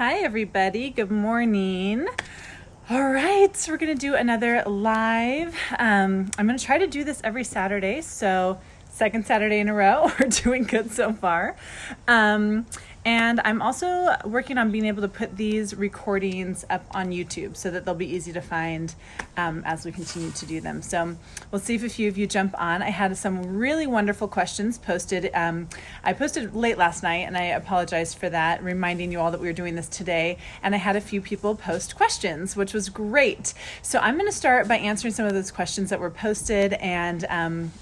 Hi, everybody. Good morning. All right, so we're going to do another live. I'm going to try to do this every Saturday. So, second Saturday in a row. We're doing good so far. And I'm also working on being able to put these recordings up on YouTube so that they'll be easy to find as we continue to do them. So we'll see if a few of you jump on. I had some really wonderful questions posted. I posted late last night, and I apologize for that, reminding you all that we were doing this today. And I had a few people post questions, which was great. So I'm going to start by answering some of those questions that were posted. And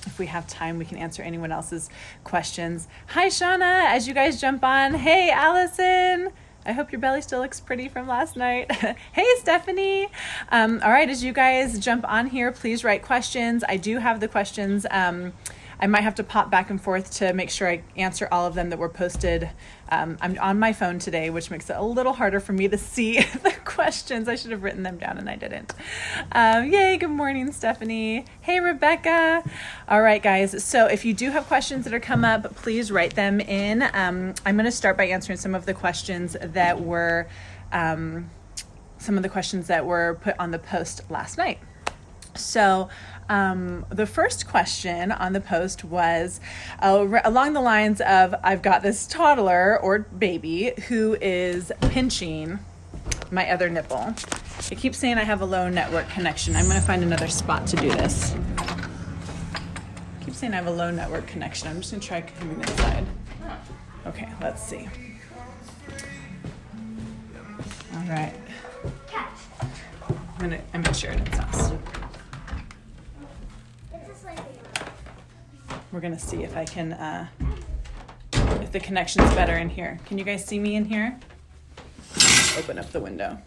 if we have time, we can answer anyone else's questions. Hi, Shauna, as you guys jump on. Hey, Allison. I hope your belly still looks pretty from last night. Hey, Stephanie. All right, as you guys jump on here, please write questions. I do have the questions. I might have to pop back and forth to make sure I answer all of them that were posted. I'm on my phone today, which makes it a little harder for me to see the questions. I should have written them down and I didn't. Yay, good morning, Stephanie. Hey, Rebecca. All right, guys. So if you do have questions that are come up, please write them in. I'm going to start by answering some of the questions that were put on the post last night. So the first question on the post was along the lines of, I've got this toddler or baby who is pinching my other nipple. It keeps saying I have a low network connection. I'm going to find another spot to do this. It keeps saying I have a low network connection. I'm just going to try coming inside. Okay, let's see. All right. I'm going to share it in sauce. We're gonna see if I can, if the connection's better in here. Can you guys see me in here? Open up the window.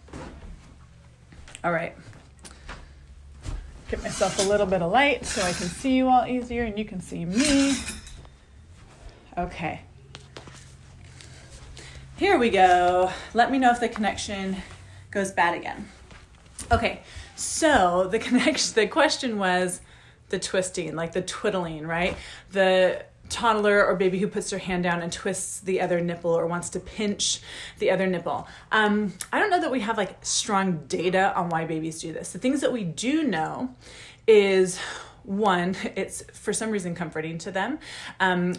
All right. Get myself a little bit of light so I can see you all easier and you can see me. Okay. Here we go. Let me know if the connection goes bad again. Okay, so the question was, the twisting, like the twiddling, right? The toddler or baby who puts their hand down and twists the other nipple or wants to pinch the other nipple. I don't know that we have like strong data on why babies do this. The things that we do know is, one, it's for some reason comforting to them.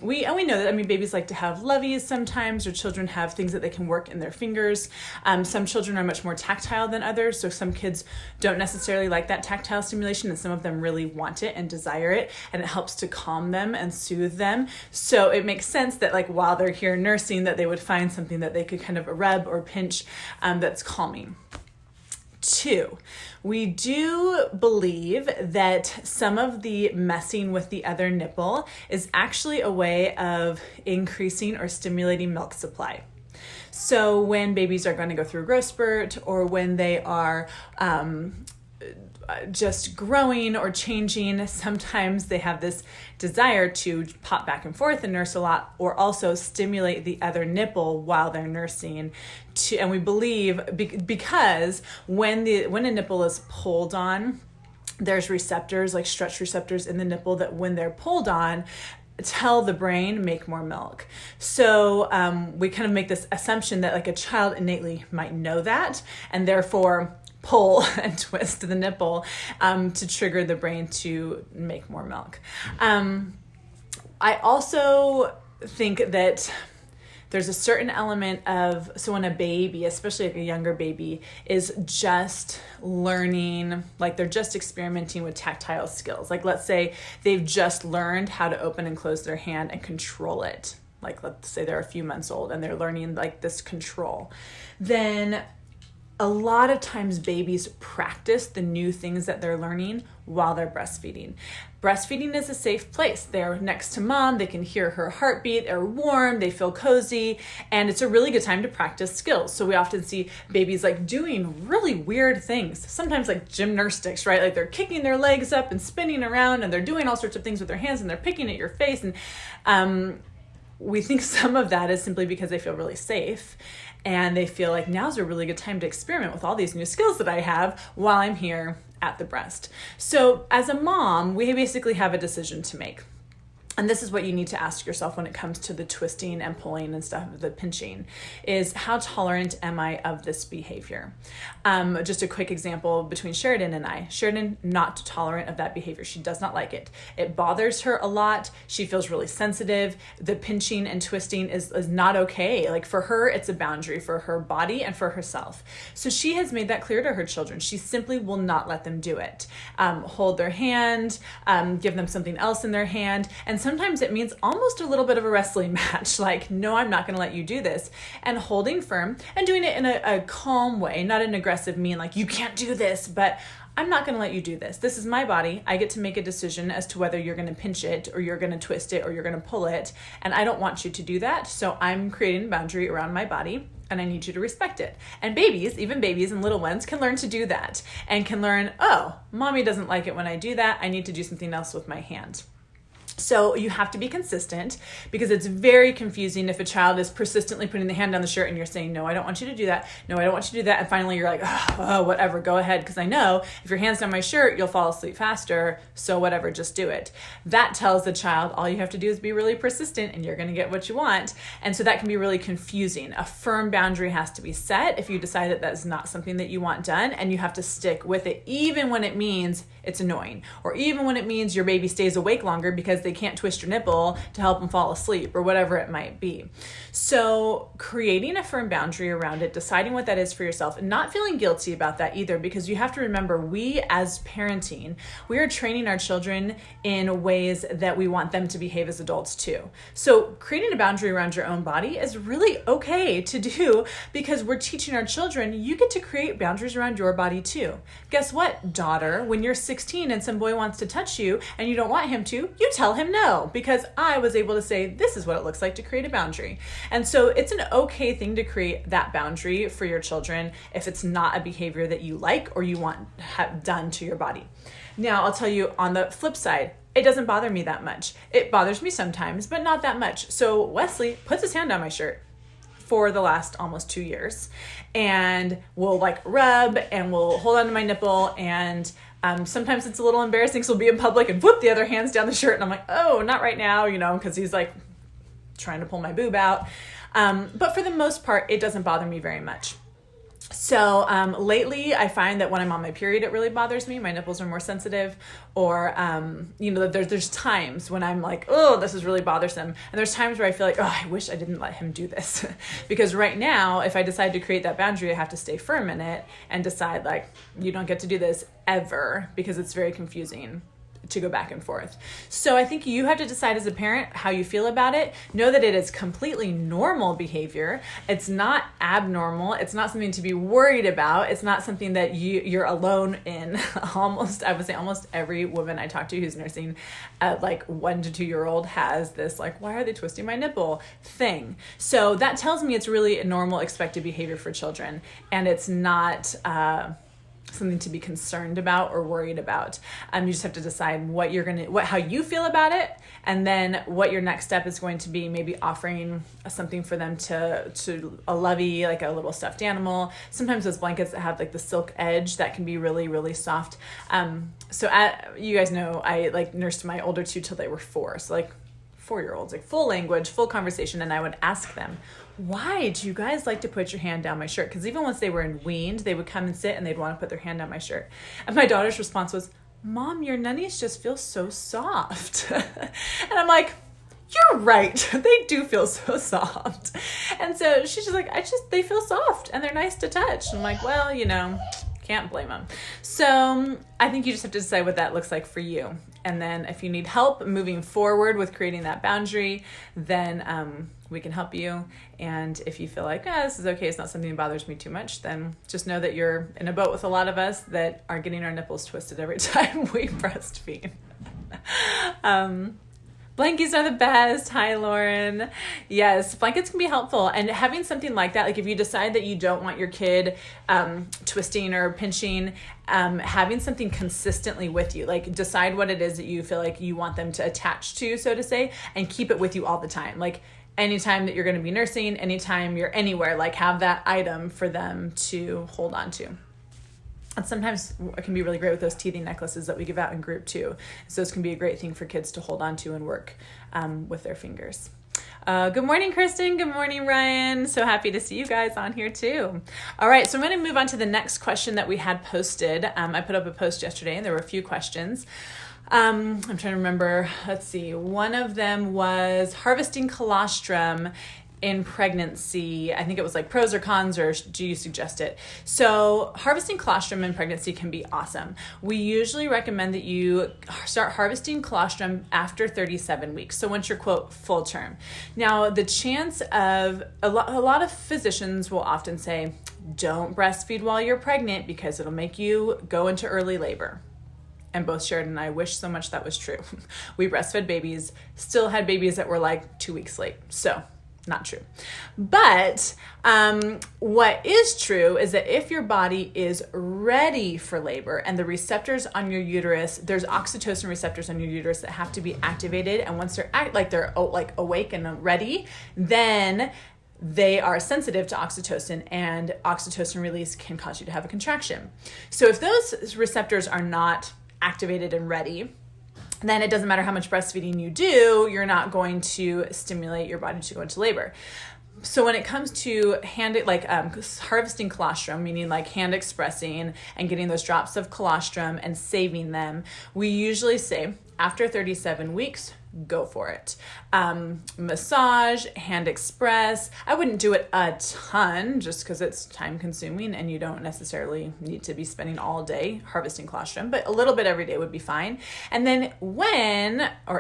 We know that, babies like to have loveys sometimes, or children have things that they can work in their fingers. Some children are much more tactile than others, so some kids don't necessarily like that tactile stimulation, and some of them really want it and desire it, and it helps to calm them and soothe them. So it makes sense that like while they're here nursing, that they would find something that they could kind of rub or pinch that's calming. Two, we do believe that some of the messing with the other nipple is actually a way of increasing or stimulating milk supply. So when babies are going to go through a growth spurt, or when they are just growing or changing, sometimes they have this desire to pop back and forth and nurse a lot, or also stimulate the other nipple while they're nursing. And we believe because when a nipple is pulled on, there's receptors, like stretch receptors in the nipple, that when they're pulled on, tell the brain make more milk. So we kind of make this assumption that like a child innately might know that, and therefore pull and twist the nipple to trigger the brain to make more milk. I also think that there's a certain element of, so when a baby, especially like a younger baby, is just learning, like they're just experimenting with tactile skills. Like let's say they've just learned how to open and close their hand and control it. Like let's say they're a few months old and they're learning like this control. Then a lot of times babies practice the new things that they're learning while they're breastfeeding. Breastfeeding is a safe place. They're next to mom, they can hear her heartbeat, they're warm, they feel cozy, and it's a really good time to practice skills. So we often see babies like doing really weird things, sometimes like gymnastics, right? Like they're kicking their legs up and spinning around, and they're doing all sorts of things with their hands, and they're picking at your face. And we think some of that is simply because they feel really safe. And they feel like now's a really good time to experiment with all these new skills that I have while I'm here at the breast. So as a mom, we basically have a decision to make. and this is what you need to ask yourself when it comes to the twisting and pulling and stuff, the pinching, is how tolerant am I of this behavior? Just a quick example between Sheridan and I. Sheridan, not tolerant of that behavior. She does not like it. It bothers her a lot. She feels really sensitive. The pinching and twisting is not okay. Like for her, it's a boundary for her body and for herself. So she has made that clear to her children. She simply will not let them do it. Hold their hand, give them something else in their hand, and sometimes it means almost a little bit of a wrestling match, like, no, I'm not going to let you do this. And holding firm and doing it in a calm way, not an aggressive mean, like, you can't do this, but I'm not going to let you do this. This is my body. I get to make a decision as to whether you're going to pinch it or you're going to twist it or you're going to pull it. And I don't want you to do that. So I'm creating a boundary around my body and I need you to respect it. And babies, even babies and little ones, can learn to do that and can learn, oh, mommy doesn't like it when I do that. I need to do something else with my hand. So you have to be consistent, because it's very confusing if a child is persistently putting the hand down the shirt and you're saying, no, I don't want you to do that. No, I don't want you to do that. And finally you're like, oh, whatever, go ahead. Because I know if your hand's down my shirt, you'll fall asleep faster. So whatever, just do it. That tells the child all you have to do is be really persistent and you're going to get what you want. And so that can be really confusing. A firm boundary has to be set if you decide that that's not something that you want done, and you have to stick with it, even when it means it's annoying, or even when it means your baby stays awake longer because they can't twist your nipple to help them fall asleep, or whatever it might be. So creating a firm boundary around it, deciding what that is for yourself, and not feeling guilty about that either, because you have to remember, we as parenting, we are training our children in ways that we want them to behave as adults too. So creating a boundary around your own body is really okay to do, because we're teaching our children, you get to create boundaries around your body too. Guess what, daughter? When you're 16 and some boy wants to touch you and you don't want him to, you tell him no, because I was able to say, this is what it looks like to create a boundary. And so it's an okay thing to create that boundary for your children if it's not a behavior that you like or you want have done to your body. Now, I'll tell you on the flip side, it doesn't bother me that much. It bothers me sometimes, but not that much. So Wesley puts his hand on my shirt for the last almost 2 years, and we'll like rub and we'll hold on to my nipple, and sometimes it's a little embarrassing, so we'll be in public and whoop, the other hand's down the shirt, and I'm like, oh, not right now, because he's like trying to pull my boob out. But for the most part, it doesn't bother me very much. So lately, I find that when I'm on my period, it really bothers me. My nipples are more sensitive, or there's times when I'm like, oh, this is really bothersome, and there's times where I feel like, oh, I wish I didn't let him do this, because right now, if I decide to create that boundary, I have to stay firm in it and decide, like, you don't get to do this ever, because it's very confusing to go back and forth. So I think you have to decide as a parent how you feel about it. Know that it is completely normal behavior. It's not abnormal. It's not something to be worried about. It's not something that you're alone in. I would say almost every woman I talk to who's nursing like 1 to 2 year old has this, like, why are they twisting my nipple thing? So that tells me it's really a normal expected behavior for children, and it's not something to be concerned about or worried about. You just have to decide how you feel about it, and then what your next step is going to be. Maybe offering something for them to a lovey, like a little stuffed animal. Sometimes those blankets that have like the silk edge, that can be really, really soft. You guys know, I like nursed my older 2 till they were 4. So like 4-year-olds, like full language, full conversation. And I would ask them, why do you guys like to put your hand down my shirt? Because even once they were weaned, they would come and sit and they'd want to put their hand down my shirt. And my daughter's response was, Mom, your nunnies just feel so soft. And I'm like, you're right. They do feel so soft. And so she's just like, they feel soft and they're nice to touch. And I'm like, well, can't blame them. So I think you just have to decide what that looks like for you. And then if you need help moving forward with creating that boundary, then we can help you. And if you feel like, this is okay, it's not something that bothers me too much, then just know that you're in a boat with a lot of us that are getting our nipples twisted every time we breastfeed. Blankies are the best. Hi, Lauren. Yes, blankets can be helpful. And having something like that, like if you decide that you don't want your kid twisting or pinching, having something consistently with you, like decide what it is that you feel like you want them to attach to, so to say, and keep it with you all the time. Like anytime that you're going to be nursing, anytime you're anywhere, like have that item for them to hold on to. And sometimes it can be really great with those teething necklaces that we give out in group too. So this can be a great thing for kids to hold on to and work with their fingers. Good morning, Kristen. Good morning, Ryan. So happy to see you guys on here too. All right, so I'm going to move on to the next question that we had posted. I put up a post yesterday and there were a few questions. I'm trying to remember. Let's see. One of them was harvesting colostrum in pregnancy. I think it was like pros or cons, or do you suggest it? So harvesting colostrum in pregnancy can be awesome. We usually recommend that you start harvesting colostrum after 37 weeks. So once you're, quote, full term. Now, the chance of, a lot of physicians will often say, don't breastfeed while you're pregnant because it'll make you go into early labor. And both Sheridan and I wish so much that was true. We breastfed babies, still had babies that were like 2 weeks late. So not true. But what is true is that if your body is ready for labor and the receptors on your uterus, there's oxytocin receptors on your uterus that have to be activated. And once they're awake and ready, then they are sensitive to oxytocin, and oxytocin release can cause you to have a contraction. So if those receptors are not activated and ready, then it doesn't matter how much breastfeeding you do, you're not going to stimulate your body to go into labor. So when it comes to harvesting colostrum, meaning like hand expressing and getting those drops of colostrum and saving them, we usually say after 37 weeks, go for it. Massage, hand express. I wouldn't do it a ton just because it's time consuming and you don't necessarily need to be spending all day harvesting colostrum, but a little bit every day would be fine. And then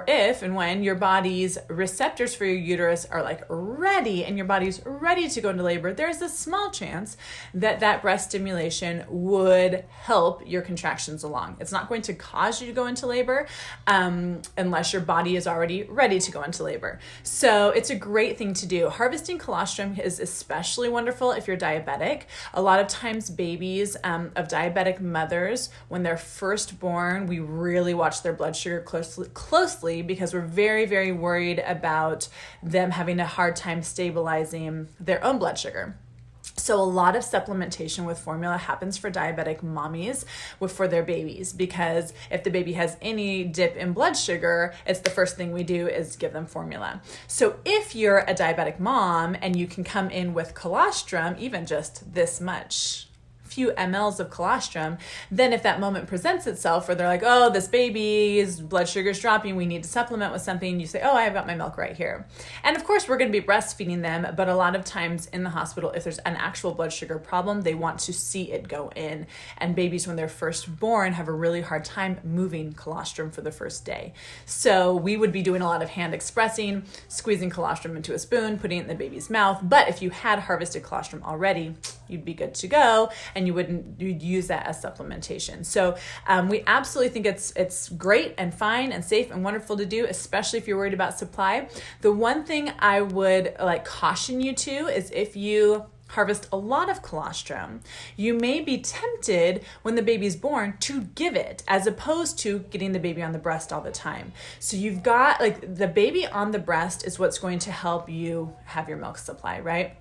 if and when your body's receptors for your uterus are like ready and your body's ready to go into labor, there's a small chance that breast stimulation would help your contractions along. It's not going to cause you to go into labor unless your body is already ready to go into labor. So it's a great thing to do. Harvesting colostrum is especially wonderful if you're diabetic. A lot of times babies of diabetic mothers, when they're first born, we really watch their blood sugar closely because we're very, very worried about them having a hard time stabilizing their own blood sugar. So a lot of supplementation with formula happens for diabetic mommies for their babies, because if the baby has any dip in blood sugar, it's the first thing we do is give them formula. So if you're a diabetic mom and you can come in with colostrum, even just this much, few mLs of colostrum, then if that moment presents itself where they're like, oh, this baby's blood sugar's dropping, we need to supplement with something, you say, oh, I've got my milk right here. And of course, we're going to be breastfeeding them, but a lot of times in the hospital, if there's an actual blood sugar problem, they want to see it go in. And babies, when they're first born, have a really hard time moving colostrum for the first day. So we would be doing a lot of hand expressing, squeezing colostrum into a spoon, putting it in the baby's mouth. But if you had harvested colostrum already, you'd be good to go, and you'd use that as supplementation. So we absolutely think it's great and fine and safe and wonderful to do, especially if you're worried about supply. The one thing I would caution you to is if you harvest a lot of colostrum, you may be tempted when the baby's born to give it, as opposed to getting the baby on the breast all the time. So you've got the baby on the breast is what's going to help you have your milk supply, right?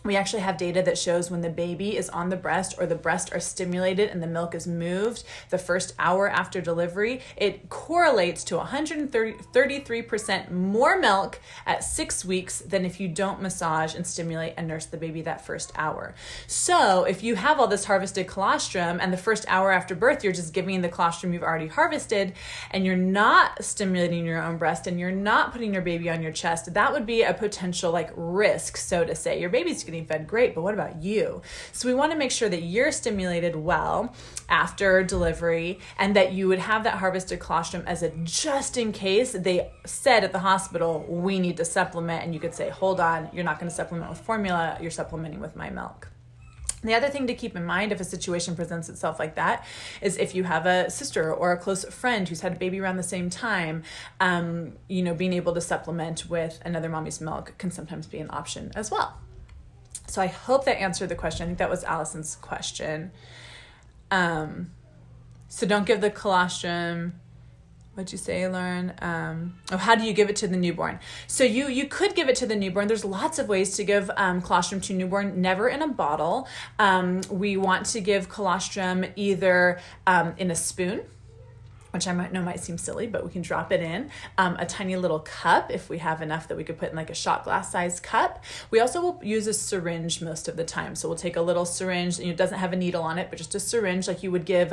We actually have data that shows when the baby is on the breast or the breasts are stimulated and the milk is moved the first hour after delivery, it correlates to 133% more milk at 6 weeks than if you don't massage and stimulate and nurse the baby that first hour. So if you have all this harvested colostrum and the first hour after birth, you're just giving the colostrum you've already harvested and you're not stimulating your own breast and you're not putting your baby on your chest, that would be a potential risk, so to say. Your baby's getting fed great, but what about you? So we want to make sure that you're stimulated well after delivery and that you would have that harvested colostrum as a just in case they said at the hospital, we need to supplement, and you could say, hold on, you're not going to supplement with formula, you're supplementing with my milk. The other thing to keep in mind if a situation presents itself like that is if you have a sister or a close friend who's had a baby around the same time, being able to supplement with another mommy's milk can sometimes be an option as well. So I hope that answered the question. I think that was Allison's question. So don't give the colostrum What'd you say, Lauren? How do you give it to the newborn? So you could give it to the newborn. There's lots of ways to give colostrum to newborn, never in a bottle. We want to give colostrum either in a spoon, which I might seem silly, but we can drop it in a tiny little cup if we have enough that we could put in like a shot glass size cup. We also will use a syringe most of the time. So we'll take a little syringe, it doesn't have a needle on it, but just a syringe like you would give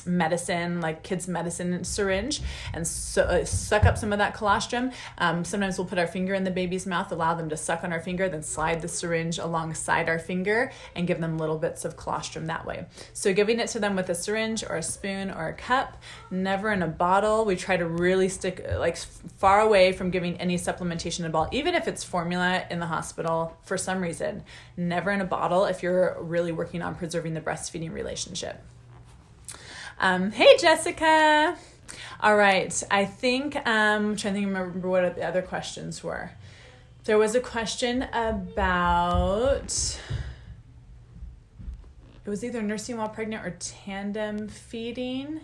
medicine, like kids medicine syringe, and suck up some of that colostrum. Sometimes we'll put our finger in the baby's mouth, allow them to suck on our finger, then slide the syringe alongside our finger and give them little bits of colostrum that way. So giving it to them with a syringe or a spoon or a cup, never in a bottle. We try to really stick like far away from giving any supplementation in a bottle, even if it's formula in the hospital for some reason. Never in a bottle if you're really working on preserving the breastfeeding relationship. Hey, Jessica. All right. I think I'm trying to remember what the other questions were. There was a question about, it was either nursing while pregnant or tandem feeding.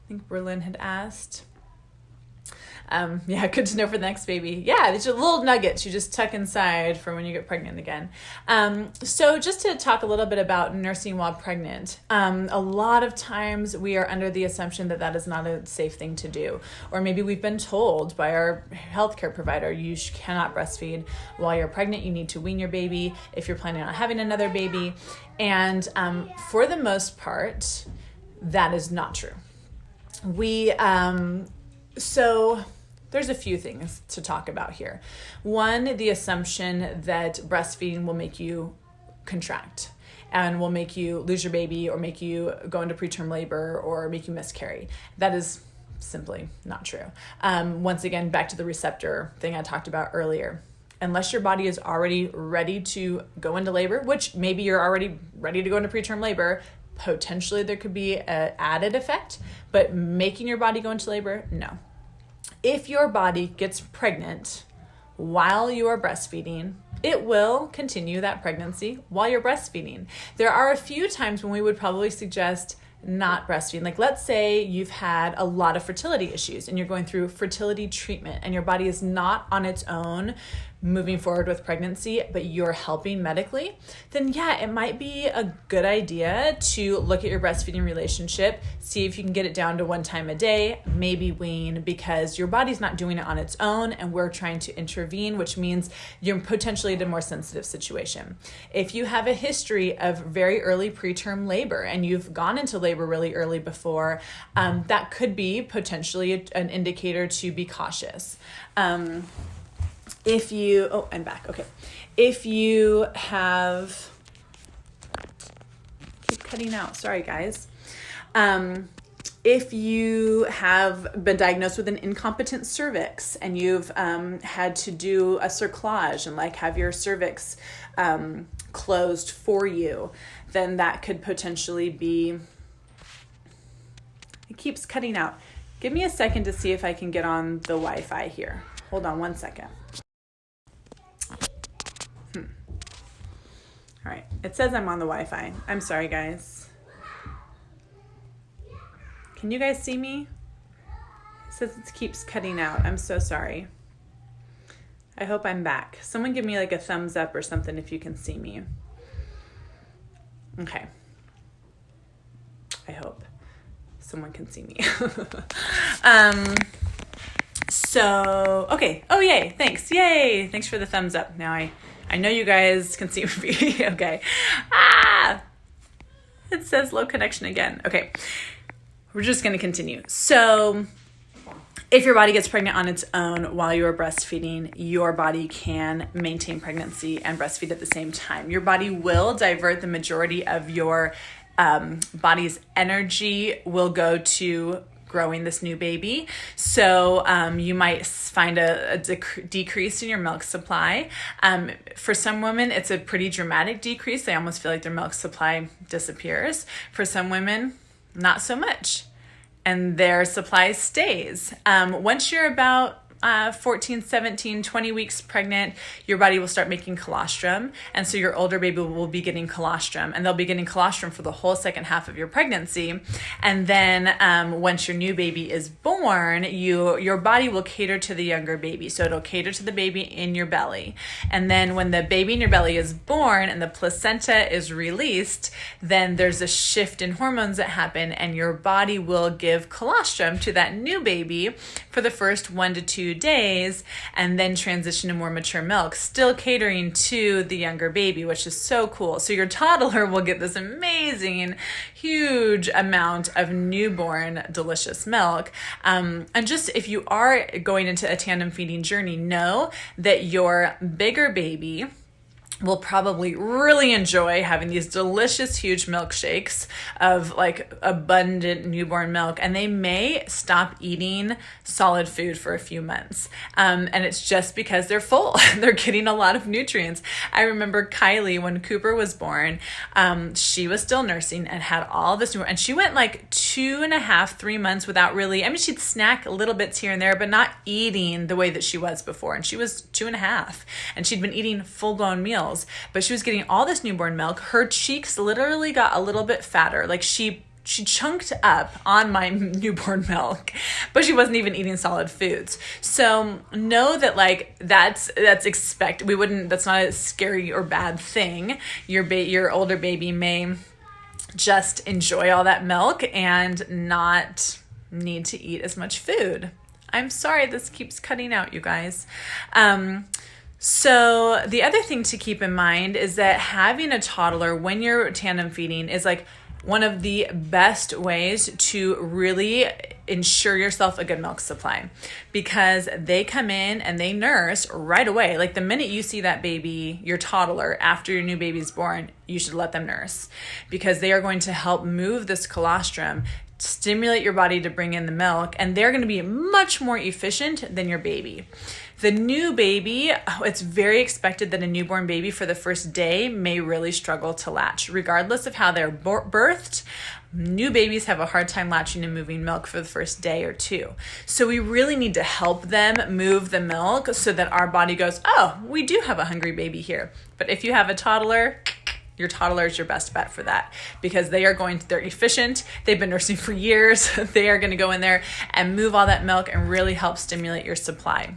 I think Berlin had asked. Yeah, good to know for the next baby. Yeah, these are little nuggets you just tuck inside for when you get pregnant again. So just to talk a little bit about nursing while pregnant, a lot of times we are under the assumption that that is not a safe thing to do. Or maybe we've been told by our healthcare provider, you cannot breastfeed while you're pregnant. You need to wean your baby if you're planning on having another baby. And for the most part, that is not true. So there's a few things to talk about here. One, the assumption that breastfeeding will make you contract and will make you lose your baby or make you go into preterm labor or make you miscarry. That is simply not true. Once again, back to the receptor thing I talked about earlier. Unless your body is already ready to go into labor, which maybe you're already ready to go into preterm labor, potentially there could be an added effect, but making your body go into labor, no. If your body gets pregnant while you are breastfeeding, it will continue that pregnancy while you're breastfeeding. There are a few times when we would probably suggest not breastfeeding. Like let's say you've had a lot of fertility issues and you're going through fertility treatment and your body is not on its own moving forward with pregnancy, but you're helping medically, then yeah, it might be a good idea to look at your breastfeeding relationship, see if you can get it down to 1 time a day, maybe wean, because your body's not doing it on its own and we're trying to intervene, which means you're potentially in a more sensitive situation. If you have a history of very early preterm labor and you've gone into labor really early before, that could be potentially an indicator to be cautious. If you, I'm back. Okay. If you have, keep cutting out. Sorry, guys. If you have been diagnosed with an incompetent cervix and you've had to do a cerclage and like have your cervix closed for you, then that could potentially be, it keeps cutting out. Give me a second to see if I can get on the Wi-Fi here. Hold on 1 second. All right, it says I'm on the Wi-Fi. I'm sorry, guys. Can you guys see me? It says it keeps cutting out. I'm so sorry. I hope I'm back. Someone give me like a thumbs up or something if you can see me. Okay. I hope someone can see me. Okay. Oh, yay. Thanks. Yay. Thanks for the thumbs up. Now I know you guys can see me. Okay. It says low connection again. Okay. We're just going to continue. So if your body gets pregnant on its own while you are breastfeeding, your body can maintain pregnancy and breastfeed at the same time. Your body will divert the majority of your body's energy will go to growing this new baby. So you might find a decrease in your milk supply. For some women, it's a pretty dramatic decrease. They almost feel like their milk supply disappears. For some women, not so much. And their supply stays. Once you're about 14, 17, 20 weeks pregnant, your body will start making colostrum. And so your older baby will be getting colostrum, and they'll be getting colostrum for the whole second half of your pregnancy. And then once your new baby is born, your body will cater to the younger baby. So it'll cater to the baby in your belly. And then when the baby in your belly is born and the placenta is released, then there's a shift in hormones that happen, and your body will give colostrum to that new baby for the first 1 to 2 days, and then transition to more mature milk, still catering to the younger baby, which is so cool. So your toddler will get this amazing, huge amount of newborn delicious milk. And just if you are going into a tandem feeding journey, know that your bigger baby will probably really enjoy having these delicious, huge milkshakes of like abundant newborn milk, and they may stop eating solid food for a few months. And it's just because they're full. They're getting a lot of nutrients. I remember Kylie, when Cooper was born, she was still nursing and had all this newborn, and she went like 2.5, 3 months without really, I mean, she'd snack little bits here and there, but not eating the way that she was before. And she was 2.5, and she'd been eating full-blown meals. But she was getting all this newborn milk. Her cheeks literally got a little bit fatter. Like she chunked up on my newborn milk, but she wasn't even eating solid foods. So know that like that's expected. That's not a scary or bad thing. Your older baby may just enjoy all that milk and not need to eat as much food. I'm sorry, this keeps cutting out, you guys. So the other thing to keep in mind is that having a toddler when you're tandem feeding is like one of the best ways to really ensure yourself a good milk supply, because they come in and they nurse right away. Like the minute you see that baby, your toddler, after your new baby's born, you should let them nurse, because they are going to help move this colostrum, stimulate your body to bring in the milk, and they're going to be much more efficient than your baby. The new baby, it's very expected that a newborn baby for the first day may really struggle to latch. Regardless of how they're birthed, new babies have a hard time latching and moving milk for the first day or two. So we really need to help them move the milk so that our body goes, oh, we do have a hungry baby here. But if you have a toddler, your toddler is your best bet for that, because they're efficient. They've been nursing for years. They are going to go in there and move all that milk and really help stimulate your supply.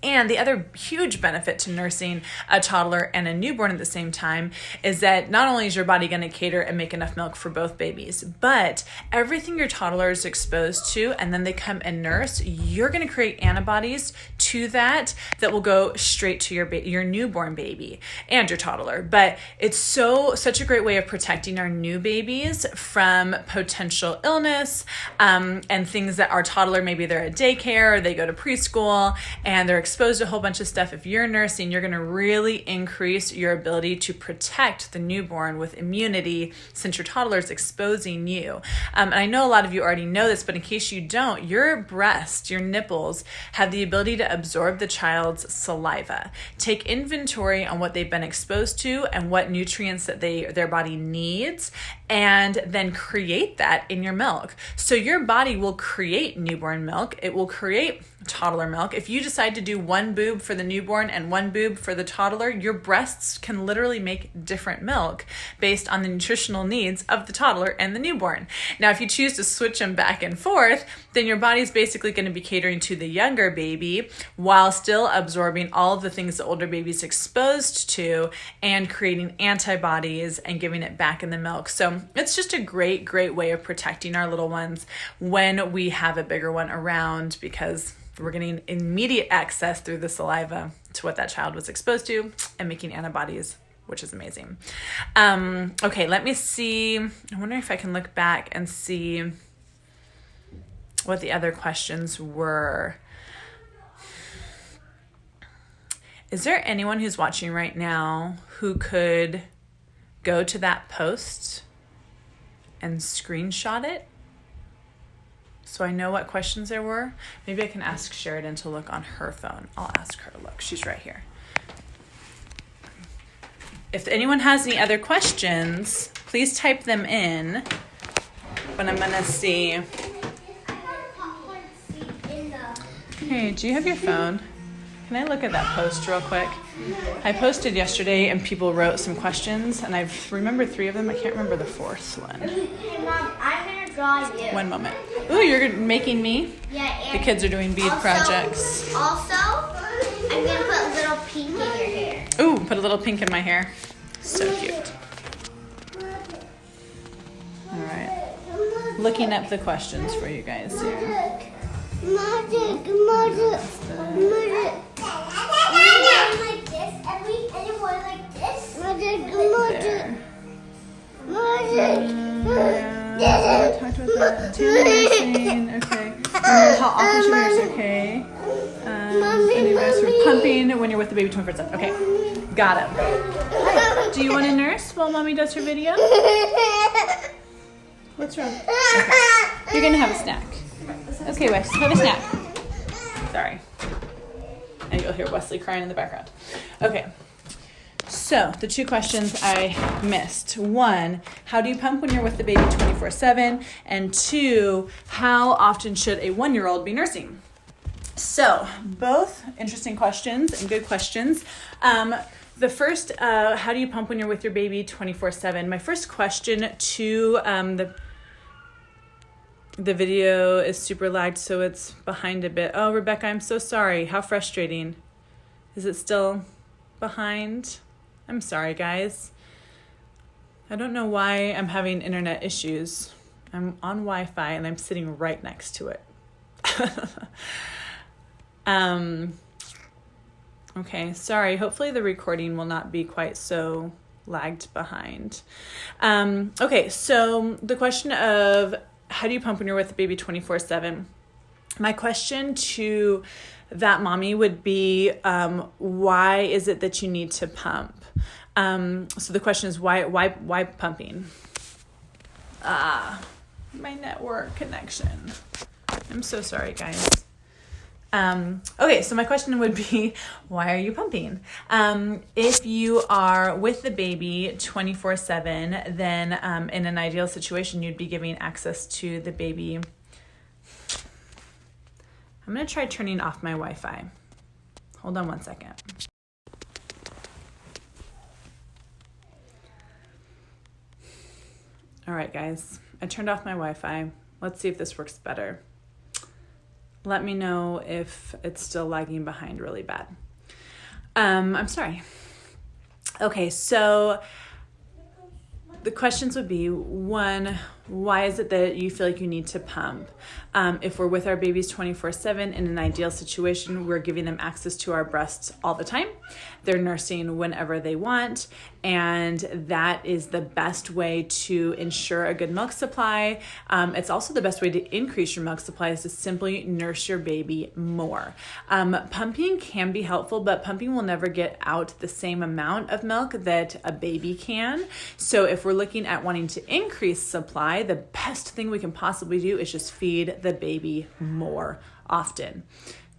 And the other huge benefit to nursing a toddler and a newborn at the same time is that not only is your body going to cater and make enough milk for both babies, but everything your toddler is exposed to and then they come and nurse, you're going to create antibodies to that will go straight to your newborn baby and your toddler. But it's such a great way of protecting our new babies from potential illness and things that our toddler, maybe they're at daycare or they go to preschool and they're exposed to a whole bunch of stuff. If you're nursing, you're going to really increase your ability to protect the newborn with immunity, since your toddler is exposing you. And I know a lot of you already know this, but in case you don't, your breast, your nipples, have the ability to absorb the child's saliva, take inventory on what they've been exposed to and what nutrients that their body needs, and then create that in your milk. So your body will create newborn milk. It will create toddler milk. If you decide to do one boob for the newborn and one boob for the toddler, your breasts can literally make different milk based on the nutritional needs of the toddler and the newborn. Now, if you choose to switch them back and forth, then your body's basically going to be catering to the younger baby while still absorbing all of the things the older baby's exposed to and creating antibodies and giving it back in the milk. So it's just a great, great way of protecting our little ones when we have a bigger one around, because we're getting immediate access through the saliva to what that child was exposed to and making antibodies, which is amazing. Okay, let me see. I wonder if I can look back and see what the other questions were. Is there anyone who's watching right now who could go to that post and screenshot it so I know what questions there were? Maybe I can ask Sheridan to look on her phone. I'll ask her to look. She's right here. If anyone has any other questions, please type them in. But I'm going to see. Here, Hey, do you have your phone? Can I look at that post real quick? I posted yesterday and people wrote some questions and I remember 3 of them. I can't remember the 4th one. Hey Mom, I'm going to draw you. One moment. Ooh, you're making me? Yeah. The kids are doing bead projects. Also, I'm going to put a little pink in your hair. Ooh, put a little pink in my hair. So cute. All right. Looking up the questions for you guys here. Magic. Yeah, we talked about that. Tandem nursing, okay. How often should you nurse, okay. And you guys are pumping when you're with the baby 24/7. Okay, got it. Do you want to nurse while Mommy does her video? What's wrong? Okay. You're going to have a snack. Okay, Wes, have a snack. Sorry. And you'll hear Wesley crying in the background. Okay. So, the 2 questions I missed. 1, how do you pump when you're with the baby 24/7? And 2, how often should a 1-year-old be nursing? So, both interesting questions and good questions. The first, how do you pump when you're with your baby 24/7? My first question to the video is super lagged, so it's behind a bit. Oh, Rebecca, I'm so sorry. How frustrating. Is it still behind? I'm sorry, guys. I don't know why I'm having internet issues. I'm on Wi-Fi and I'm sitting right next to it. Okay, sorry. Hopefully the recording will not be quite so lagged behind. Okay, so the question of how do you pump when you're with the baby 24/7? My question to that mommy would be, why is it that you need to pump? So the question is, why pumping? My network connection. I'm so sorry, guys. Okay, so my question would be, why are you pumping? If you are with the baby 24/7, then in an ideal situation, you'd be giving access to the baby. I'm going to try turning off my Wi-Fi. Hold on one second. All right, guys, I turned off my Wi-Fi. Let's see if this works better. Let me know if it's still lagging behind really bad. I'm sorry. Okay, so the questions would be, 1, why is it that you feel like you need to pump? If we're with our babies 24/7 in an ideal situation, we're giving them access to our breasts all the time. They're nursing whenever they want, and that is the best way to ensure a good milk supply. It's also the best way to increase your milk supply is to simply nurse your baby more. Pumping can be helpful, but pumping will never get out the same amount of milk that a baby can. So if we're looking at wanting to increase supply, the best thing we can possibly do is just feed the baby more often.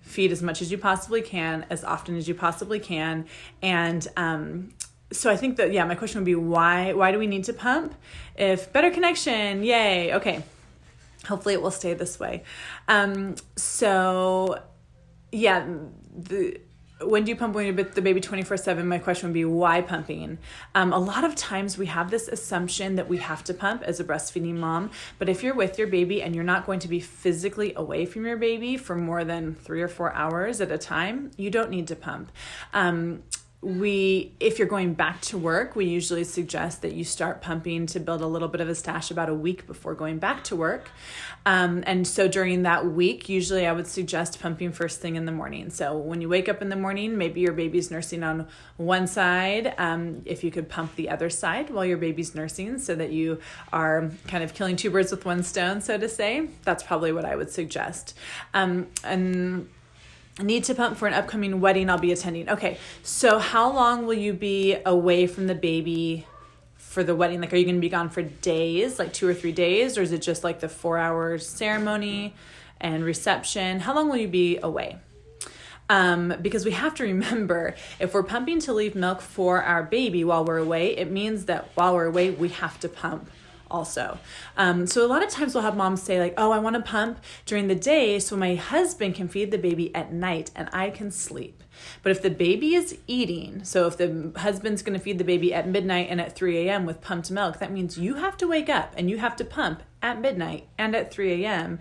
Feed as much as you possibly can, as often as you possibly can. And so I think that, my question would be, why do we need to pump? If better connection, yay. Okay. Hopefully it will stay this way. When do you pump when you're with the baby 24/7? My question would be, why pumping? A lot of times we have this assumption that we have to pump as a breastfeeding mom, but if you're with your baby and you're not going to be physically away from your baby for more than 3 or 4 hours at a time, you don't need to pump. If you're going back to work, we usually suggest that you start pumping to build a little bit of a stash about a week before going back to work. And so during that week, usually I would suggest pumping first thing in the morning. So when you wake up in the morning, maybe your baby's nursing on one side. If you could pump the other side while your baby's nursing so that you are kind of killing 2 birds with 1 stone, so to say, that's probably what I would suggest. And need to pump for an upcoming wedding I'll be attending. Okay, so how long will you be away from the baby for the wedding? Like, are you going to be gone for days, like 2 or 3 days? Or is it just like the 4-hour ceremony and reception? How long will you be away? Because we have to remember, if we're pumping to leave milk for our baby while we're away, it means that while we're away, we have to pump also. So a lot of times we'll have moms say like, oh, I want to pump during the day so my husband can feed the baby at night and I can sleep. But if the baby is eating, so if the husband's going to feed the baby at midnight and at 3 a.m. with pumped milk, that means you have to wake up and you have to pump at midnight and at 3 a.m.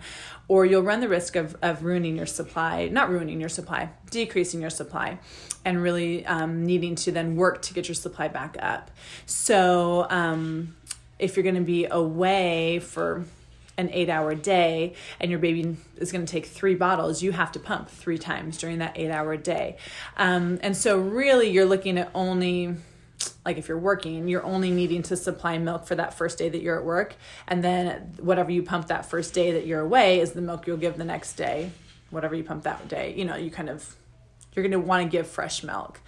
or you'll run the risk of ruining your supply, not ruining your supply, decreasing your supply, and really needing to then work to get your supply back up. So if you're going to be away for an 8-hour day and your baby is going to take 3 bottles, you have to pump 3 times during that 8-hour day. And so really you're looking at only, like if you're working, you're only needing to supply milk for that first day that you're at work. And then whatever you pump that first day that you're away is the milk you'll give the next day, whatever you pump that day. You know, you're going to want to give fresh milk.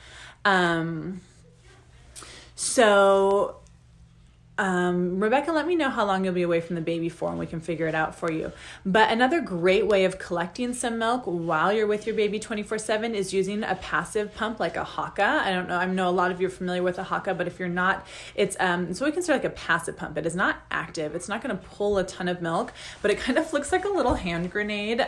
Rebecca, let me know how long you'll be away from the baby for and we can figure it out for you. But another great way of collecting some milk while you're with your baby 24/7 is using a passive pump like a Haka. I know a lot of you are familiar with a Haka, but if you're not, it's so we consider like a passive pump. It is not active. It's not going to pull a ton of milk, but it kind of looks like a little hand grenade.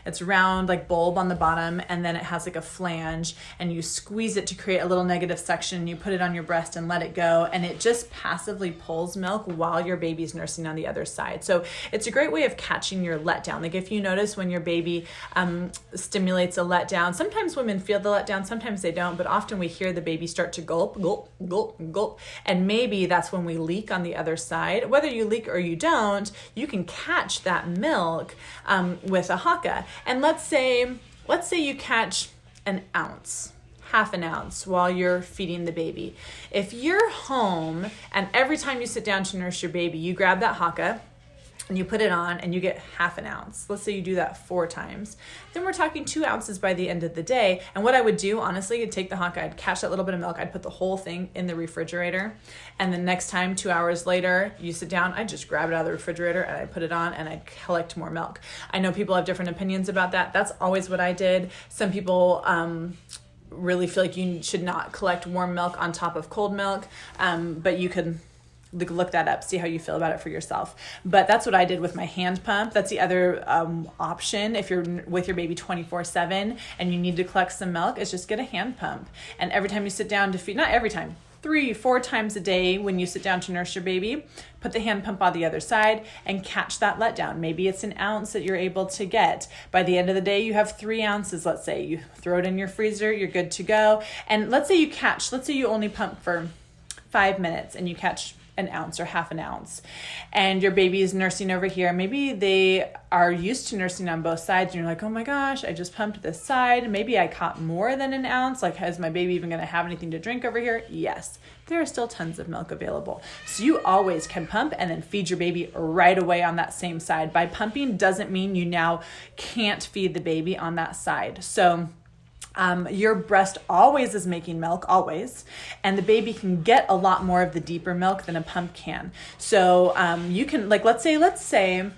It's round, like bulb on the bottom, and then it has like a flange, and you squeeze it to create a little negative suction. You put it on your breast and let it go, and it just passively pulls milk while your baby's nursing on the other side. So it's a great way of catching your letdown. Like if you notice when your baby stimulates a letdown, sometimes women feel the letdown, sometimes they don't, but often we hear the baby start to gulp, gulp, gulp, gulp. And maybe that's when we leak on the other side. Whether you leak or you don't, you can catch that milk with a Haka. And let's say you catch an ounce, half an ounce while you're feeding the baby. If you're home and every time you sit down to nurse your baby, you grab that Haka and you put it on and you get half an ounce. Let's say you do that 4 times. Then we're talking 2 ounces by the end of the day. And what I would do, honestly, I'd take the Haka, I'd catch that little bit of milk, I'd put the whole thing in the refrigerator. And the next time, 2 hours later, you sit down, I'd just grab it out of the refrigerator and I'd put it on and I'd collect more milk. I know people have different opinions about that. That's always what I did. Some people, really feel like you should not collect warm milk on top of cold milk, but you could look that up, see how you feel about it for yourself. But that's what I did with my hand pump. That's the other option if you're with your baby 24/7 and you need to collect some milk, is just get a hand pump. And every time you sit down to feed, not every time, 3-4 times a day when you sit down to nurse your baby, put the hand pump on the other side and catch that letdown. Maybe it's an ounce that you're able to get. By the end of the day, you have 3 ounces, let's say. You throw it in your freezer, you're good to go. And let's say you only pump for 5 minutes and you catch an ounce or half an ounce, and your baby is nursing over here. Maybe they are used to nursing on both sides and you're like, oh my gosh, I just pumped this side. Maybe I caught more than an ounce. Like, is my baby even going to have anything to drink over here? Yes, there are still tons of milk available. So you always can pump and then feed your baby right away on that same side. By pumping doesn't mean you now can't feed the baby on that side. So your breast always is making milk, always, and the baby can get a lot more of the deeper milk than a pump can. So you can, like, let's say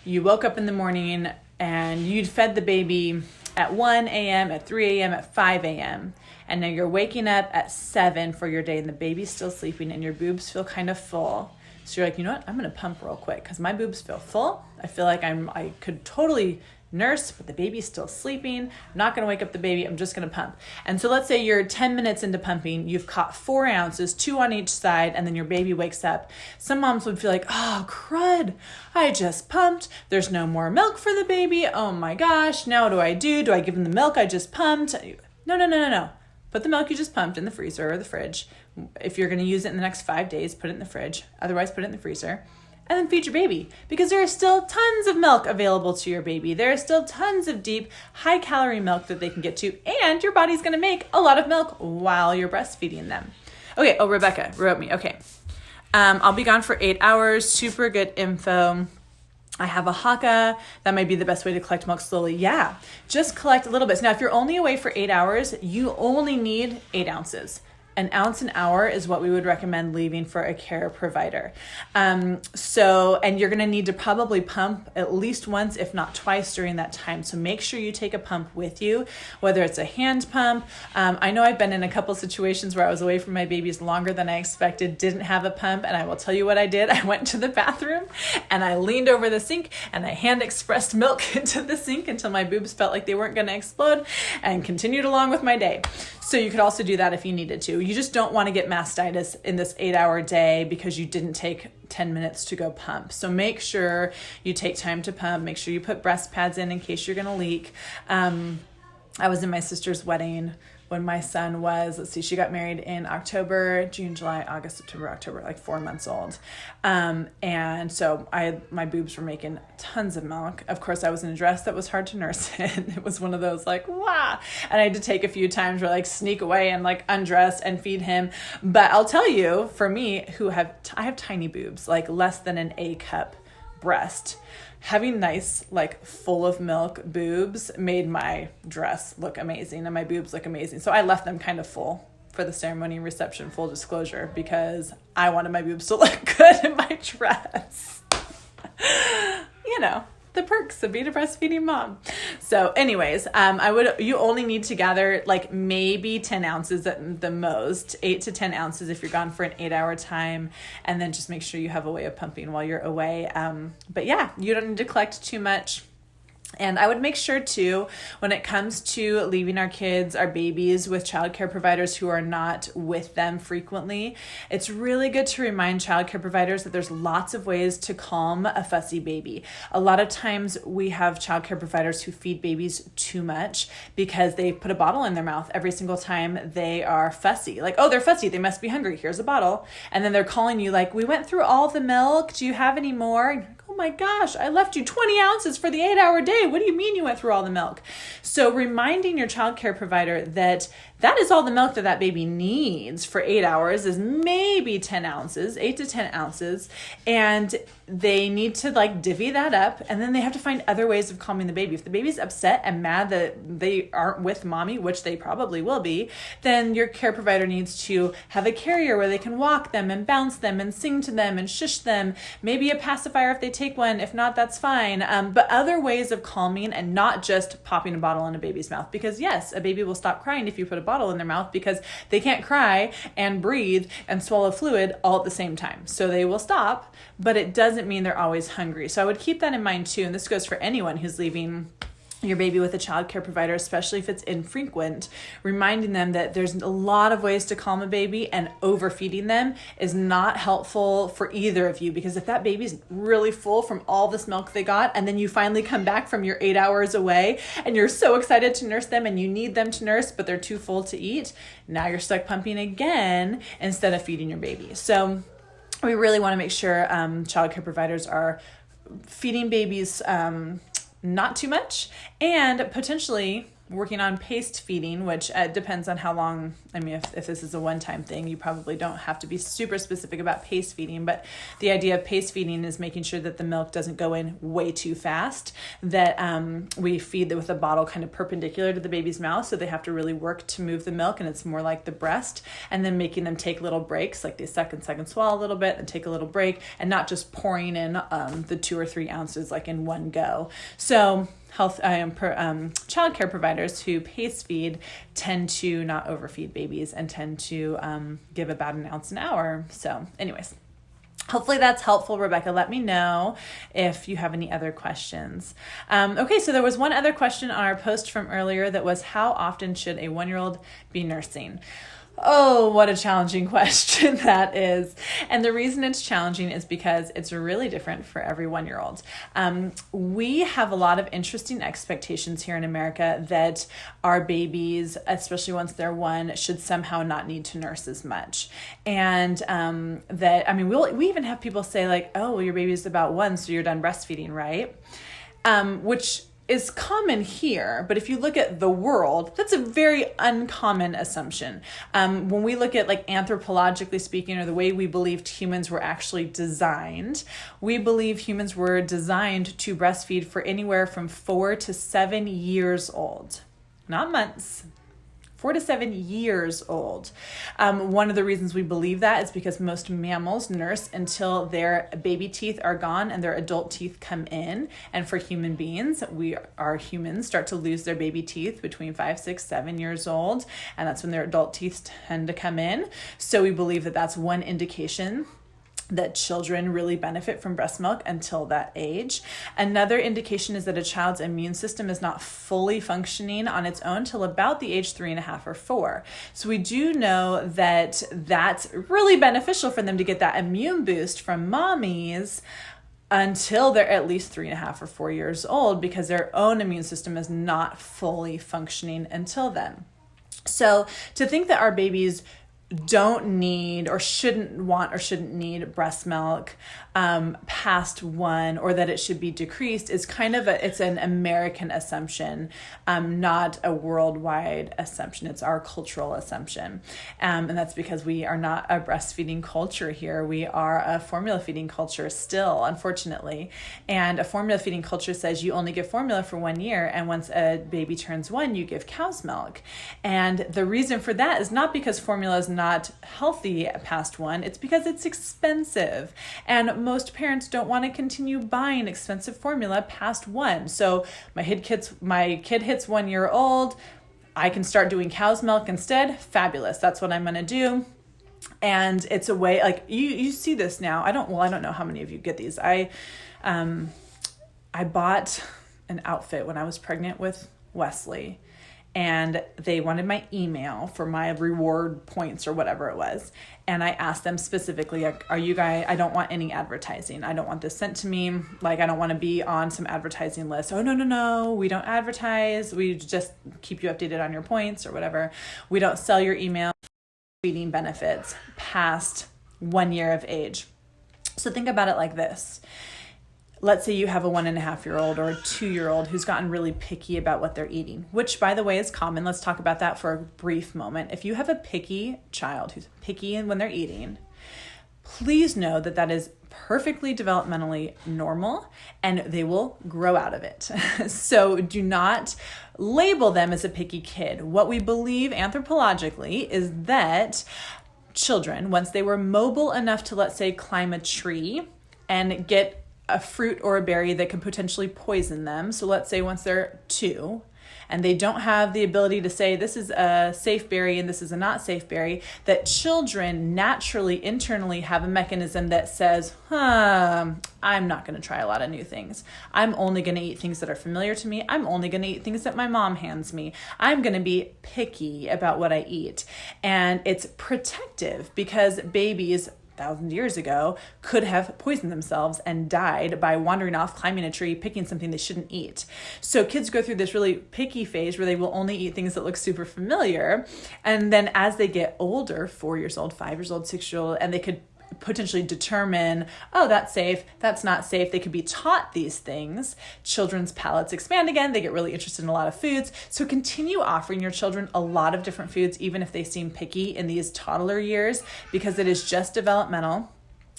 you woke up in the morning and you'd fed the baby at 1 a.m., at 3 a.m., at 5 a.m., and now you're waking up at 7 for your day and the baby's still sleeping and your boobs feel kind of full. So you're like, you know what, I'm going to pump real quick because my boobs feel full. I feel like I could totally nurse, but the baby's still sleeping. I'm not going to wake up the baby. I'm just going to pump. And so let's say you're 10 minutes into pumping. You've caught 4 ounces, 2 on each side, and then your baby wakes up. Some moms would feel like, oh, crud, I just pumped. There's no more milk for the baby. Oh my gosh, now what do I do? Do I give them the milk I just pumped? No. Put the milk you just pumped in the freezer or the fridge. If you're going to use it in the next 5 days, put it in the fridge. Otherwise, put it in the freezer. And then feed your baby, because there is still tons of milk available to your baby. There is still tons of deep, high-calorie milk that they can get to, and your body's going to make a lot of milk while you're breastfeeding them. Okay, Rebecca wrote me. Okay, I'll be gone for 8 hours. Super good info. I have a Haka. That might be the best way to collect milk slowly. Yeah, just collect a little bit. Now, if you're only away for 8 hours, you only need 8 ounces. an ounce an hour is what we would recommend leaving for a care provider. And you're going to need to probably pump at least once, if not twice during that time. So make sure you take a pump with you, whether it's a hand pump. I know I've been in a couple situations where I was away from my babies longer than I expected, didn't have a pump. And I will tell you what I did. I went to the bathroom and I leaned over the sink and I hand expressed milk into the sink until my boobs felt like they weren't going to explode, and continued along with my day. So you could also do that if you needed to. You just don't want to get mastitis in this 8-hour day because you didn't take 10 minutes to go pump. So make sure you take time to pump. Make sure you put breast pads in case you're going to leak. I was in my sister's wedding when my son was, she got married in October, June, July, August, September, October, like 4 months old. And so my boobs were making tons of milk. Of course, I was in a dress that was hard to nurse in. It was one of those like, wow. And I had to take a few times where like sneak away and like undress and feed him. But I'll tell you, for me, I have tiny boobs, like less than an A cup breast. Having nice, like full of milk boobs made my dress look amazing and my boobs look amazing. So I left them kind of full for the ceremony and reception, full disclosure, because I wanted my boobs to look good in my dress. You know, the perks of being a breastfeeding mom. So anyways, you only need to gather like maybe 10 ounces at the most, 8 to 10 ounces if you're gone for an 8-hour time. And then just make sure you have a way of pumping while you're away. But yeah, you don't need to collect too much. And I would make sure too, when it comes to leaving our kids, our babies with childcare providers who are not with them frequently, it's really good to remind childcare providers that there's lots of ways to calm a fussy baby. A lot of times we have childcare providers who feed babies too much because they put a bottle in their mouth every single time they are fussy. Like, oh, they're fussy, they must be hungry, here's a bottle. And then they're calling you like, we went through all the milk, do you have any more? Oh my gosh, I left you 20 ounces for the 8-hour day. What do you mean you went through all the milk? So reminding your childcare provider that is all the milk that baby needs for 8 hours is maybe 10 ounces, 8 to 10 ounces. And they need to like divvy that up. And then they have to find other ways of calming the baby. If the baby's upset and mad that they aren't with mommy, which they probably will be, then your care provider needs to have a carrier where they can walk them and bounce them and sing to them and shush them. Maybe a pacifier if they take one. If not, that's fine. But other ways of calming, and not just popping a bottle in a baby's mouth. Because yes, a baby will stop crying if you put a bottle in their mouth because they can't cry and breathe and swallow fluid all at the same time. So they will stop, but it doesn't mean they're always hungry. So I would keep that in mind too. And this goes for anyone who's leaving your baby with a child care provider, especially if it's infrequent, reminding them that there's a lot of ways to calm a baby, and overfeeding them is not helpful for either of you, because if that baby's really full from all this milk they got, and then you finally come back from your 8 hours away and you're so excited to nurse them and you need them to nurse, but they're too full to eat, now you're stuck pumping again instead of feeding your baby. So we really want to make sure child care providers are feeding babies not too much, and potentially working on paced feeding, which depends on how long. I mean, if this is a one-time thing, you probably don't have to be super specific about paced feeding, but the idea of paced feeding is making sure that the milk doesn't go in way too fast, that we feed with a bottle kind of perpendicular to the baby's mouth, so they have to really work to move the milk, and it's more like the breast, and then making them take little breaks, like they suck and swallow a little bit and take a little break, and not just pouring in the 2 or 3 ounces like in one go. So child care providers who pace feed tend to not overfeed babies and tend to give about an ounce an hour. So anyways, hopefully that's helpful, Rebecca. Let me know if you have any other questions. Okay, so there was one other question on our post from earlier that was, how often should a 1-year-old be nursing? Oh, what a challenging question that is. And the reason it's challenging is because it's really different for every 1-year-old. We have a lot of interesting expectations here in America that our babies, especially once they're 1, should somehow not need to nurse as much. And we even have people say like, oh, well, your baby's about 1, so you're done breastfeeding, right? Which is common here, but if you look at the world, that's a very uncommon assumption. When we look at like anthropologically speaking, or the way we believed humans were actually designed, we believe humans were designed to breastfeed for anywhere from 4 to 7 years old, not months. 4 to 7 years old. One of the reasons we believe that is because most mammals nurse until their baby teeth are gone and their adult teeth come in. And for human beings, our humans start to lose their baby teeth between 5, 6, 7 years old. And that's when their adult teeth tend to come in. So we believe that that's one indication that children really benefit from breast milk until that age. Another indication is that a child's immune system is not fully functioning on its own till about the age 3.5 or 4. So we do know that that's really beneficial for them to get that immune boost from mommies until they're at least 3.5 or 4 years old, because their own immune system is not fully functioning until then. So to think that our babies don't need or shouldn't want or shouldn't need breast milk past 1, or that it should be decreased, is kind of it's an American assumption, not a worldwide assumption. It's our cultural assumption. And that's because we are not a breastfeeding culture here. We are a formula feeding culture still, unfortunately. And a formula feeding culture says you only give formula for 1 year, and once a baby turns 1, you give cow's milk. And the reason for that is not because formula is not healthy past 1, it's because it's expensive. And most parents don't want to continue buying expensive formula past 1. So my kid hits 1 year old, I can start doing cow's milk instead. Fabulous. That's what I'm going to do. And it's a way, like you see this now. I don't know how many of you get these. I bought an outfit when I was pregnant with Wesley, and they wanted my email for my reward points or whatever it was. And I asked them specifically, are you guys, I don't want any advertising. I don't want this sent to me. Like, I don't want to be on some advertising list. Oh, no, we don't advertise. We just keep you updated on your points or whatever. We don't sell your email feeding benefits past 1 year of age. So think about it like this. Let's say you have a 1.5-year-old or a 2-year-old who's gotten really picky about what they're eating, which, by the way, is common. Let's talk about that for a brief moment. If you have a picky child who's picky when they're eating, please know that that is perfectly developmentally normal, and they will grow out of it. So do not label them as a picky kid. What we believe anthropologically is that children, once they were mobile enough to, let's say, climb a tree and get a fruit or a berry that could potentially poison them. So let's say once they're 2 and they don't have the ability to say this is a safe berry and this is a not safe berry, that children naturally internally have a mechanism that says, I'm not going to try a lot of new things. I'm only going to eat things that are familiar to me. I'm only going to eat things that my mom hands me. I'm going to be picky about what I eat. And it's protective, because babies thousands of years ago could have poisoned themselves and died by wandering off, climbing a tree, picking something they shouldn't eat. So kids go through this really picky phase where they will only eat things that look super familiar. And then as they get older, 4 years old, 5 years old, 6 years old, and they could potentially determine, oh, that's safe, that's not safe. They could be taught these things. Children's palates expand again. They get really interested in a lot of foods. So continue offering your children a lot of different foods, even if they seem picky in these toddler years, because it is just developmental.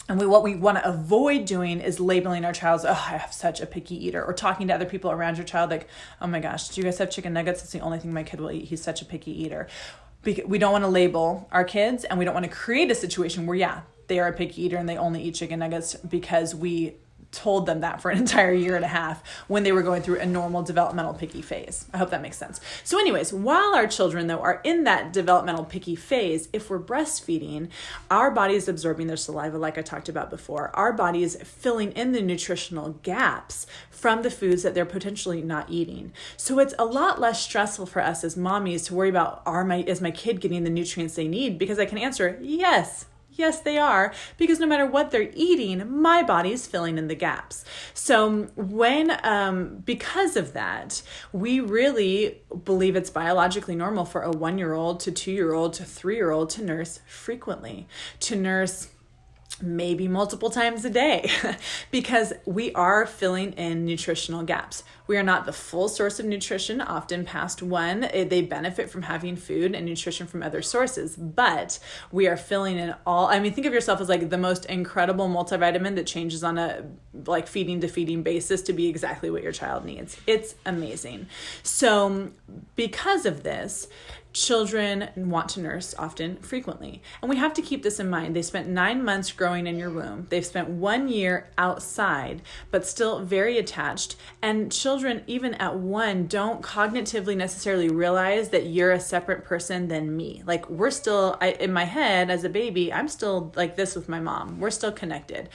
And what we want to avoid doing is labeling our child, oh, I have such a picky eater, or talking to other people around your child like, oh my gosh, do you guys have chicken nuggets? It's the only thing my kid will eat. He's such a picky eater. We don't want to label our kids, and we don't want to create a situation where, they are a picky eater and they only eat chicken nuggets because we told them that for an entire 1.5 years when they were going through a normal developmental picky phase. I hope that makes sense. So anyways, while our children, though, are in that developmental picky phase, if we're breastfeeding, our body is absorbing their saliva like I talked about before. Our body is filling in the nutritional gaps from the foods that they're potentially not eating. So it's a lot less stressful for us as mommies to worry about, is my kid getting the nutrients they need? Because I can answer, yes. Yes, they are, because no matter what they're eating, my body is filling in the gaps. So because of that, we really believe it's biologically normal for a 1-year-old to 2-year-old to 3-year-old to nurse frequently, to nurse maybe multiple times a day, because we are filling in nutritional gaps. We are not the full source of nutrition, often past 1. They benefit from having food and nutrition from other sources, but we are filling in think of yourself as like the most incredible multivitamin that changes on a feeding to feeding basis to be exactly what your child needs. It's amazing. So because of this, children want to nurse often, frequently. And we have to keep this in mind. They spent 9 months growing in your womb. They've spent 1 year outside, but still very attached. And children, even at 1, don't cognitively necessarily realize that you're a separate person than me. Like we're still, in my head as a baby, I'm still like this with my mom. We're still connected.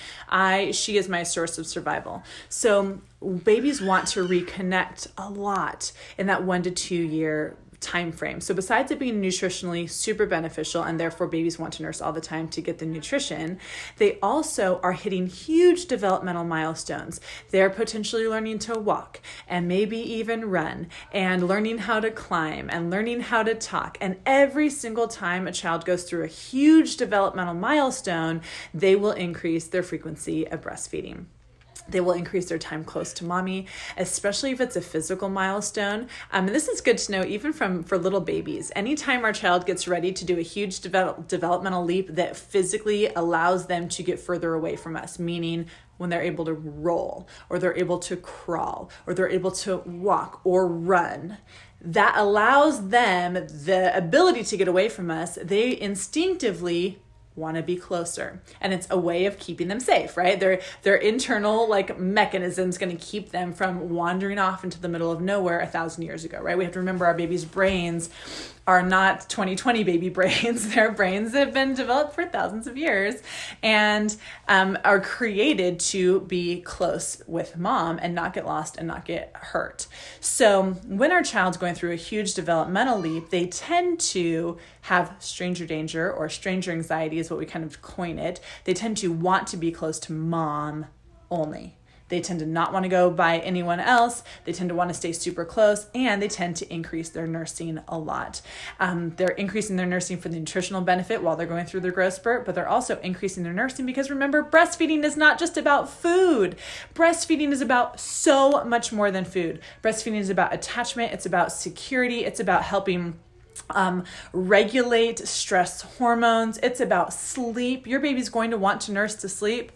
She is my source of survival. So babies want to reconnect a lot in that 1 to 2 year time frame. So besides it being nutritionally super beneficial, and therefore babies want to nurse all the time to get the nutrition, they also are hitting huge developmental milestones. They're potentially learning to walk and maybe even run and learning how to climb and learning how to talk. And every single time a child goes through a huge developmental milestone, they will increase their frequency of breastfeeding. They will increase their time close to mommy, especially if it's a physical milestone. And this is good to know even for little babies. Anytime our child gets ready to do a huge developmental leap that physically allows them to get further away from us, meaning when they're able to roll, or they're able to crawl, or they're able to walk or run, that allows them the ability to get away from us. They instinctively want to be closer, and it's a way of keeping them safe, right? Their internal mechanisms going to keep them from wandering off into the middle of nowhere 1,000 years ago, right? We have to remember our babies' brains are not 2020 baby brains. They're brains that have been developed for thousands of years and are created to be close with mom and not get lost and not get hurt. So when our child's going through a huge developmental leap, they tend to have stranger danger, or stranger anxiety is what we kind of coin it. They tend to want to be close to mom only. They tend to not want to go by anyone else. They tend to want to stay super close, and they tend to increase their nursing a lot. They're increasing their nursing for the nutritional benefit while they're going through their growth spurt, but they're also increasing their nursing because remember, breastfeeding is not just about food. Breastfeeding is about so much more than food. Breastfeeding is about attachment. It's about security. It's about helping regulate stress hormones. It's about sleep. Your baby's going to want to nurse to sleep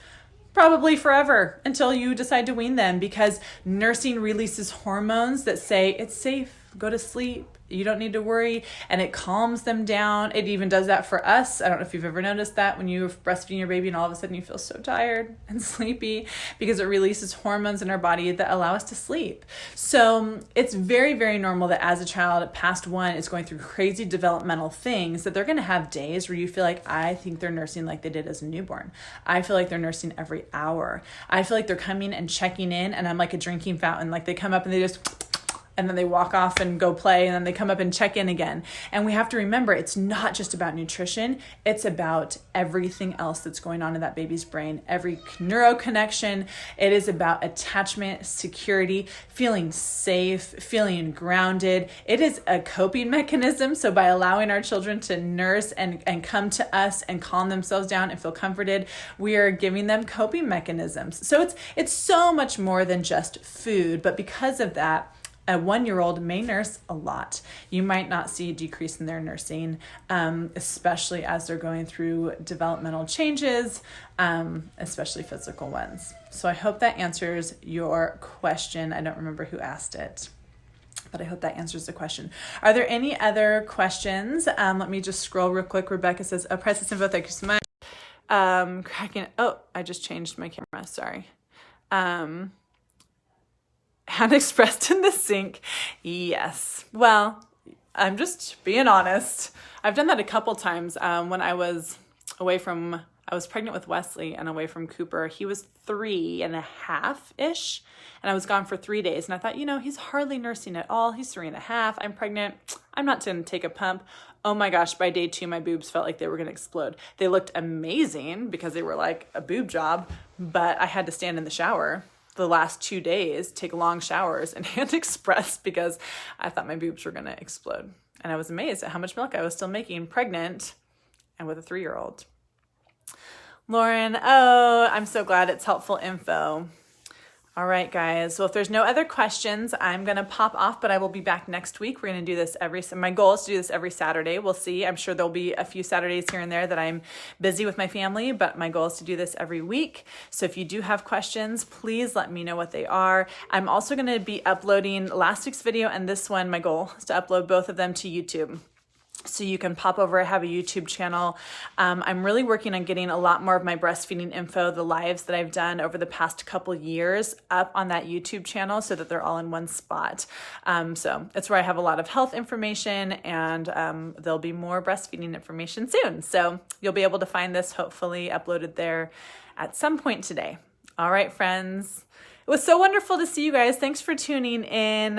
probably forever until you decide to wean them, because nursing releases hormones that say it's safe, go to sleep, you don't need to worry, and it calms them down. It even does that for us. I don't know if you've ever noticed that when you're breastfeeding your baby and all of a sudden you feel so tired and sleepy, because it releases hormones in our body that allow us to sleep. So it's very, very normal that as a child past 1 is going through crazy developmental things, that they're going to have days where you feel like, I think they're nursing like they did as a newborn. I feel like they're nursing every hour. I feel like they're coming and checking in, and I'm like a drinking fountain. Like they come up and they just, and then they walk off and go play, and then they come up and check in again. And we have to remember, it's not just about nutrition. It's about everything else that's going on in that baby's brain, every neuro connection. It is about attachment, security, feeling safe, feeling grounded. It is a coping mechanism. So by allowing our children to nurse and come to us and calm themselves down and feel comforted, we are giving them coping mechanisms. So it's so much more than just food. But because of that, a 1-year-old may nurse a lot. You might not see a decrease in their nursing, especially as they're going through developmental changes, especially physical ones. So I hope that answers your question. I don't remember who asked it, but I hope that answers the question. Are there any other questions? Let me just scroll real quick. Rebecca says, Princess Info, thank you so much. I just changed my camera, sorry. Hand expressed in the sink. Yes. Well, I'm just being honest. I've done that a couple times. When I was pregnant with Wesley and away from Cooper. He was 3.5-ish, and I was gone for 3 days. And I thought, he's hardly nursing at all. He's 3.5. I'm pregnant. I'm not going to take a pump. Oh my gosh, by day 2, my boobs felt like they were going to explode. They looked amazing because they were like a boob job, but I had to stand in the shower the last 2 days, take long showers and hand express because I thought my boobs were going to explode. And I was amazed at how much milk I was still making pregnant and with a 3-year-old. Lauren, I'm so glad it's helpful info. All right, guys. So if there's no other questions, I'm going to pop off, but I will be back next week. We're going to do this my goal is to do this every Saturday. We'll see. I'm sure there'll be a few Saturdays here and there that I'm busy with my family, but my goal is to do this every week. So if you do have questions, please let me know what they are. I'm also going to be uploading last week's video and this one. My goal is to upload both of them to YouTube. So you can pop over. I have a YouTube channel. I'm really working on getting a lot more of my breastfeeding info, the lives that I've done over the past couple years, up on that YouTube channel so that they're all in one spot. So it's where I have a lot of health information, and there'll be more breastfeeding information soon. So you'll be able to find this hopefully uploaded there at some point today. All right, friends. It was so wonderful to see you guys. Thanks for tuning in.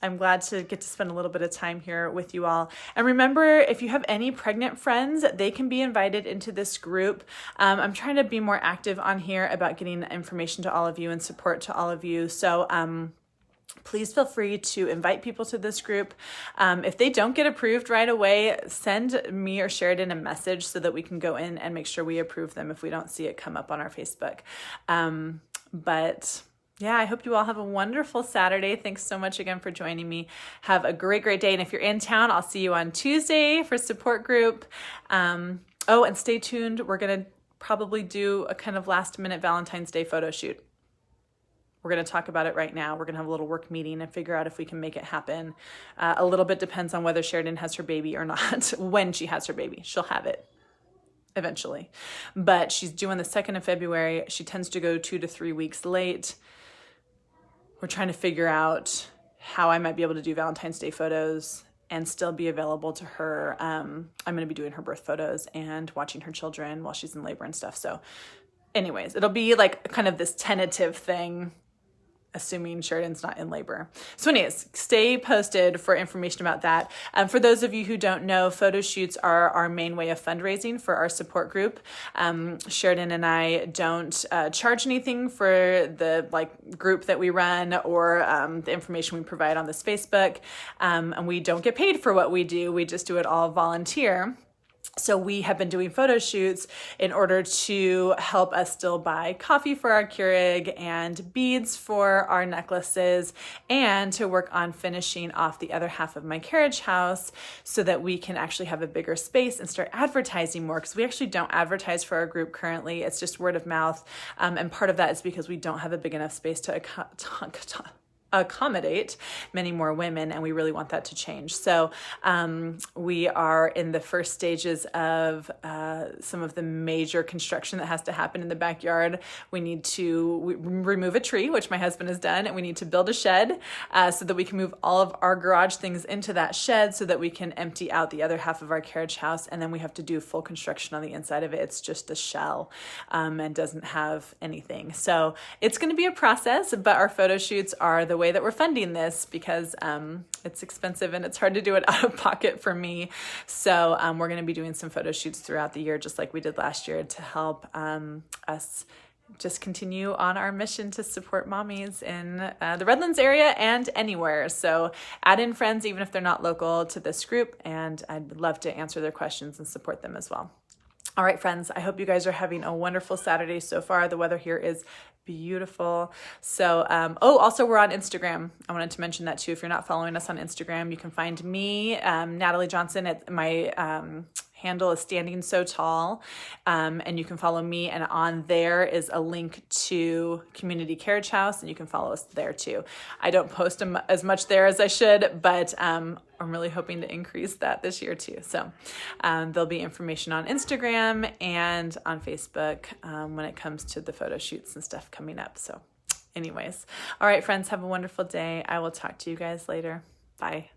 I'm glad to get to spend a little bit of time here with you all. And remember, if you have any pregnant friends, they can be invited into this group. I'm trying to be more active on here about getting information to all of you and support to all of you. So please feel free to invite people to this group. If they don't get approved right away, send me or Sheridan a message so that we can go in and make sure we approve them if we don't see it come up on our Facebook. But yeah, I hope you all have a wonderful Saturday. Thanks so much again for joining me. Have a great, great day. And if you're in town, I'll see you on Tuesday for support group. And stay tuned. We're going to probably do a kind of last minute Valentine's Day photo shoot. We're going to talk about it right now. We're going to have a little work meeting and figure out if we can make it happen. A little bit depends on whether Sheridan has her baby or not. When she has her baby, she'll have it eventually. But she's due on the 2nd of February. She tends to go 2 to 3 weeks late. We're trying to figure out how I might be able to do Valentine's Day photos and still be available to her. I'm going to be doing her birth photos and watching her children while she's in labor and stuff. So anyways, it'll be like kind of this tentative thing, assuming Sheridan's not in labor. So anyways, stay posted for information about that. For those of you who don't know, photo shoots are our main way of fundraising for our support group. Sheridan and I don't charge anything for the group that we run or the information we provide on this Facebook. And we don't get paid for what we do. We just do it all volunteer. So we have been doing photo shoots in order to help us still buy coffee for our Keurig and beads for our necklaces, and to work on finishing off the other half of my carriage house so that we can actually have a bigger space and start advertising more, because we actually don't advertise for our group currently. It's just word of mouth. And part of that is because we don't have a big enough space to accommodate many more women, and we really want that to change. So we are in the first stages of some of the major construction that has to happen in the backyard. We need to remove a tree, which my husband has done, and we need to build a shed so that we can move all of our garage things into that shed so that we can empty out the other half of our carriage house. And then we have to do full construction on the inside of it. It's just a shell and doesn't have anything. So it's going to be a process, but our photo shoots are the way that we're funding this, because it's expensive and it's hard to do it out of pocket for me. So we're going to be doing some photo shoots throughout the year, just like we did last year, to help us just continue on our mission to support mommies in the Redlands area and anywhere. So add in friends, even if they're not local, to this group, and I'd love to answer their questions and support them as well. All right, friends, I hope you guys are having a wonderful Saturday so far. The weather here is beautiful. So, also we're on Instagram. I wanted to mention that too. If you're not following us on Instagram, you can find me, Natalie Johnson, at my handle is Standing So Tall. And you can follow me, and on there is a link to Community Carriage House, and you can follow us there too. I don't post as much there as I should, but I'm really hoping to increase that this year too. So there'll be information on Instagram and on Facebook when it comes to the photo shoots and stuff coming up. So anyways, all right, friends, have a wonderful day. I will talk to you guys later. Bye.